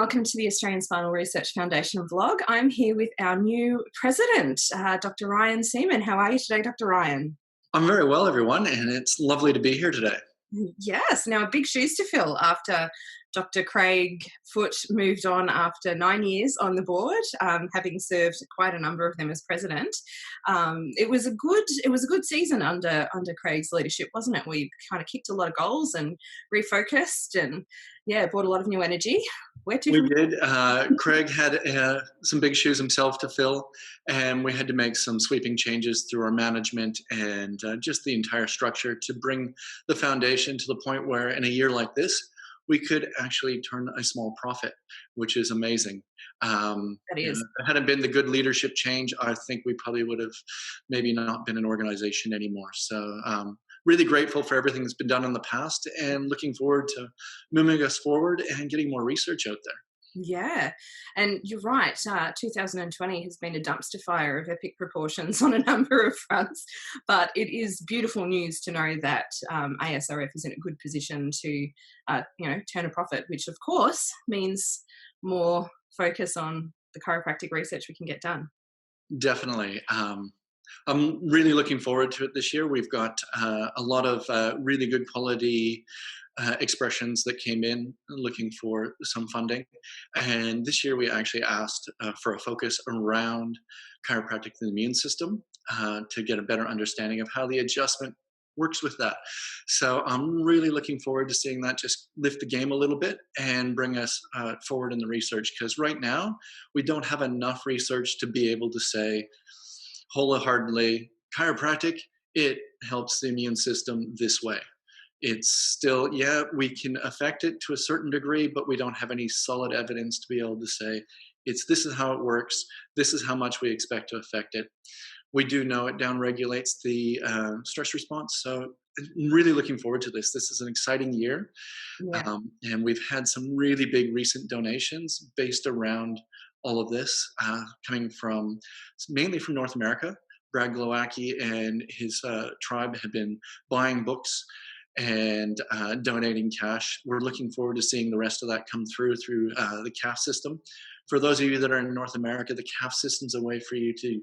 welcome to the Australian Spinal Research Foundation vlog. I'm here with our new president, Dr. Ryan Seaman. How are you today, Dr. Ryan? I'm very well, everyone, and it's lovely to be here today. Yes, now big shoes to fill after Dr. Craig Foote moved on after 9 years on the board, having served quite a number of them as president. It was a good season under Craig's leadership, wasn't it? We kind of kicked a lot of goals and refocused, and brought a lot of new energy. We did. Craig had some big shoes himself to fill, and we had to make some sweeping changes through our management and just the entire structure to bring the foundation to the point where in a year like this, we could actually turn a small profit, which is amazing. That is. If it hadn't been the good leadership change, I think we probably would have maybe not been an organization anymore. So really grateful for everything that's been done in the past and looking forward to moving us forward and getting more research out there. Yeah, and you're right. 2020 has been a dumpster fire of epic proportions on a number of fronts, but it is beautiful news to know that ASRF is in a good position to, turn a profit, which of course means more focus on the chiropractic research we can get done. Definitely. I'm really looking forward to it this year. We've got a lot of really good quality expressions that came in looking for some funding. And this year we actually asked for a focus around chiropractic and the immune system to get a better understanding of how the adjustment works with that. So I'm really looking forward to seeing that just lift the game a little bit and bring us forward in the research, because right now we don't have enough research to be able to say wholeheartedly, chiropractic, it helps the immune system this way. It's still, we can affect it to a certain degree, but we don't have any solid evidence to be able to say, this is how it works, this is how much we expect to affect it. We do know it downregulates the stress response, so I'm really looking forward to this. This is an exciting year, and we've had some really big recent donations based around all of this, coming from mainly from North America. Brad Glowacki and his tribe have been buying books and donating cash. We're looking forward to seeing the rest of that come through the CAF system. For those of you that are in North America, the CAF system's a way for you to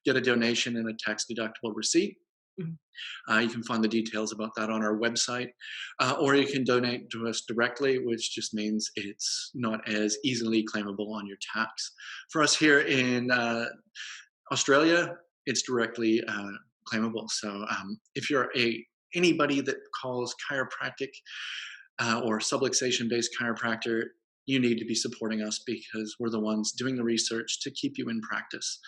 get a donation and a tax-deductible receipt. Mm-hmm. You can find the details about that on our website, or you can donate to us directly, which just means it's not as easily claimable on your tax. For us here in Australia, it's directly claimable. So if you're anybody that calls chiropractic or subluxation-based chiropractor, you need to be supporting us because we're the ones doing the research to keep you in practice.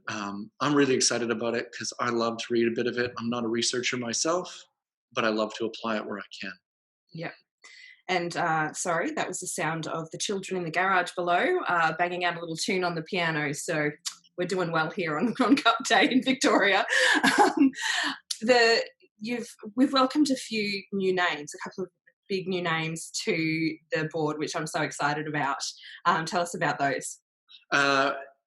I'm really excited about it because I love to read a bit of it. I'm not a researcher myself, but I love to apply it where I can. Yeah. And sorry, that was the sound of the children in the garage below banging out a little tune on the piano. So we're doing well here on Cup Day in Victoria. We've welcomed a few new names, a couple of big new names to the board, which I'm so excited about. Tell us about those.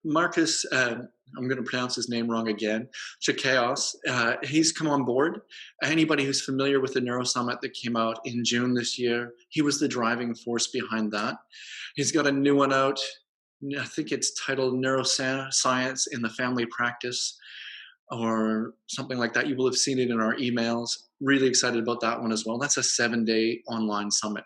Marcus, I'm going to pronounce his name wrong again, Chikeos, he's come on board. Anybody who's familiar with the Neuro Summit that came out in June this year, he was the driving force behind that. He's got a new one out. I think it's titled Neuroscience in the Family Practice or something like that. You will have seen it in our emails. Really excited about that one as well. That's a 7-day online summit.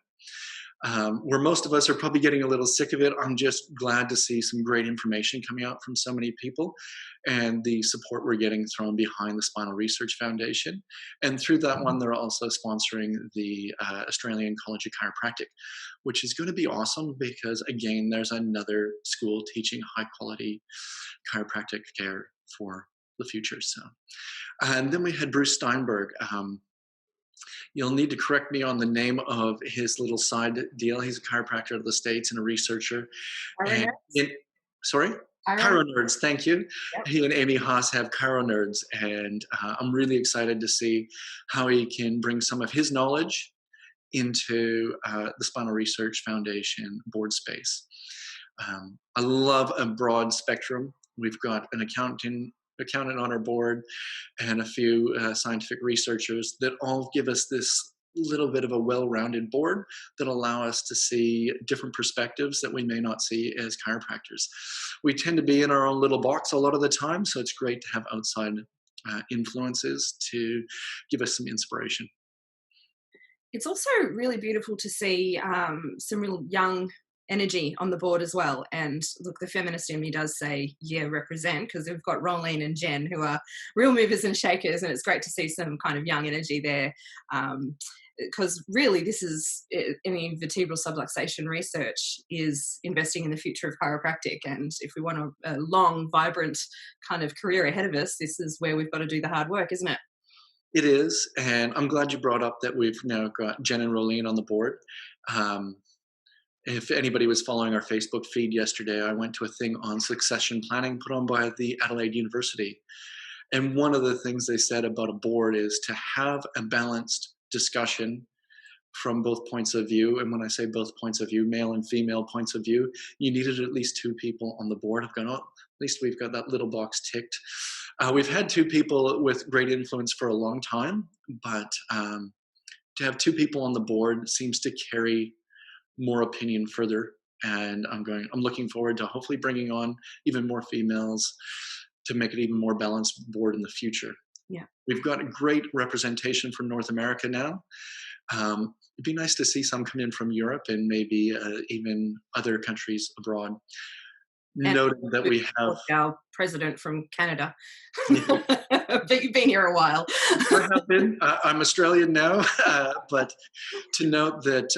Where most of us are probably getting a little sick of it, I'm just glad to see some great information coming out from so many people and the support we're getting thrown behind the Spinal Research Foundation. And through that one, they're also sponsoring the Australian College of Chiropractic, which is going to be awesome because, again, there's another school teaching high-quality chiropractic care for the future. So, and then we had Bruce Steinberg. You'll need to correct me on the name of his little side deal. He's a chiropractor of the States and a researcher. Sorry? Chiro Nerds, thank you. Yep. He and Amy Haas have Chiro Nerds, and I'm really excited to see how he can bring some of his knowledge into the Spinal Research Foundation board space. I love a broad spectrum. We've got an accountant on our board and a few scientific researchers that all give us this little bit of a well-rounded board that allow us to see different perspectives that we may not see as chiropractors. We tend to be in our own little box a lot of the time, so it's great to have outside influences to give us some inspiration. It's also really beautiful to see some real young energy on the board as well. And look, the feminist in me does say, yeah, represent, because we've got Rolene and Jen who are real movers and shakers, and it's great to see some kind of young energy there. Because really, this is any vertebral subluxation research is investing in the future of chiropractic. And if we want a long, vibrant kind of career ahead of us, this is where we've got to do the hard work, isn't it? It is, and I'm glad you brought up that we've now got Jen and Rolene on the board. Um, if anybody was following our Facebook feed yesterday, I went to a thing on succession planning put on by the Adelaide University. And one of the things they said about a board is to have a balanced discussion from both points of view. And when I say both points of view, male and female points of view, you needed at least two people on the board. I've gone, oh, at least we've got that little box ticked. We've had two people with great influence for a long time, but to have two people on the board seems to carry more opinion further. And I'm looking forward to hopefully bringing on even more females to make it even more balanced board in the future. Yeah. We've got a great representation from North America now. It'd be nice to see some come in from Europe and maybe even other countries abroad. And Noting that we have our president from Canada. Yeah. But you've been here a while. I have been. I'm Australian now, but to note that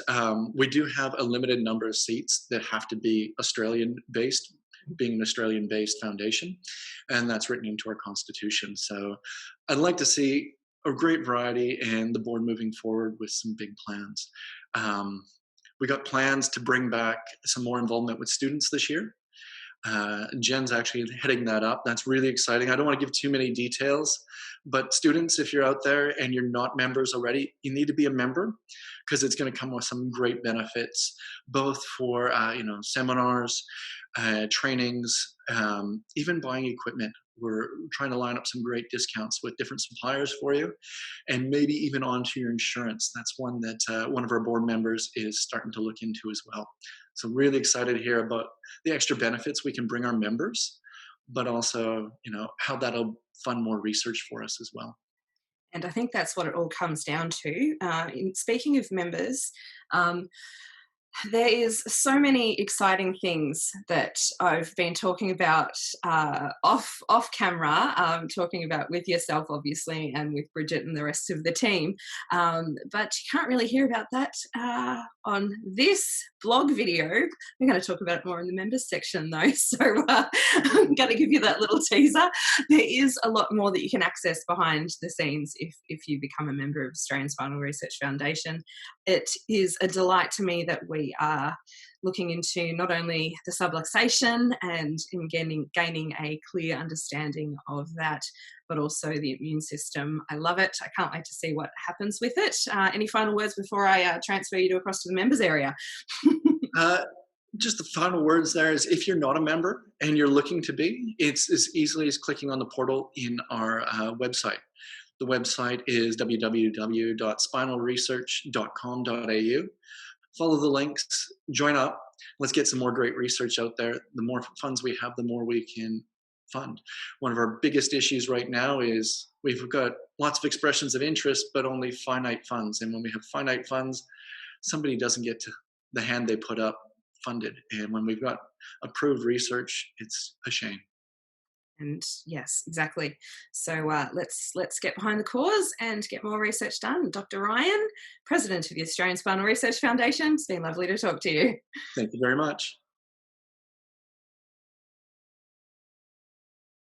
we do have a limited number of seats that have to be Australian-based, being an Australian-based foundation, and that's written into our constitution. So I'd like to see a great variety and the board moving forward with some big plans. We got plans to bring back some more involvement with students this year. Jen's actually heading that up. That's really exciting. I don't want to give too many details, but students, if you're out there and you're not members already, you need to be a member because it's going to come with some great benefits, both for seminars, trainings, even buying equipment. We're trying to line up some great discounts with different suppliers for you, and maybe even onto your insurance. That's one that one of our board members is starting to look into as well. So really excited to hear about the extra benefits we can bring our members, but also, how that'll fund more research for us as well. And I think that's what it all comes down to. Speaking of members, there is so many exciting things that I've been talking about off camera, talking about with yourself, obviously, and with Bridget and the rest of the team. But you can't really hear about that on this blog video. I'm going to talk about it more in the members section, though. So I'm going to give you that little teaser. There is a lot more that you can access behind the scenes if you become a member of Australian Spinal Research Foundation. It is a delight to me that we are looking into not only the subluxation and in gaining a clear understanding of that, but also the immune system. I love it. I can't wait to see what happens with it. Any final words before I transfer you across to the members area? Just the final words there is, if you're not a member and you're looking to be, it's as easily as clicking on the portal in our website. The website is www.spinalresearch.com.au. Follow the links, join up. Let's get some more great research out there. The more funds we have, the more we can fund. One of our biggest issues right now is we've got lots of expressions of interest, but only finite funds. And when we have finite funds, somebody doesn't get to the hand they put up funded. And when we've got approved research, it's a shame. And yes, exactly. So let's get behind the cause and get more research done. Dr. Ryan, President of the Australian Spinal Research Foundation, it's been lovely to talk to you. Thank you very much.